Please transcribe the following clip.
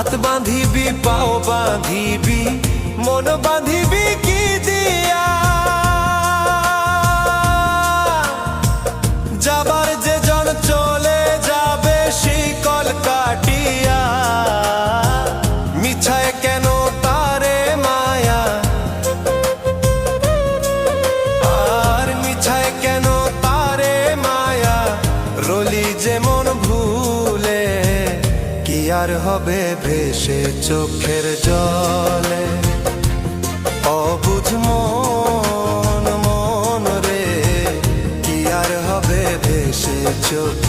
হাত বাঁধিবি পাও বাঁধিবি মন বাঁধিবি কি দিয়া যাবার যে জন চলে যাবে শিকল কাটিয়া মিছায় কেন তারে মায়া আর মিছায় কেন তারে মায়া রলি যেমন ভুলে কি আর হবে ভেসে চোখের জলে অবুঝ মন রে কি আর হবে ভেসে চোখ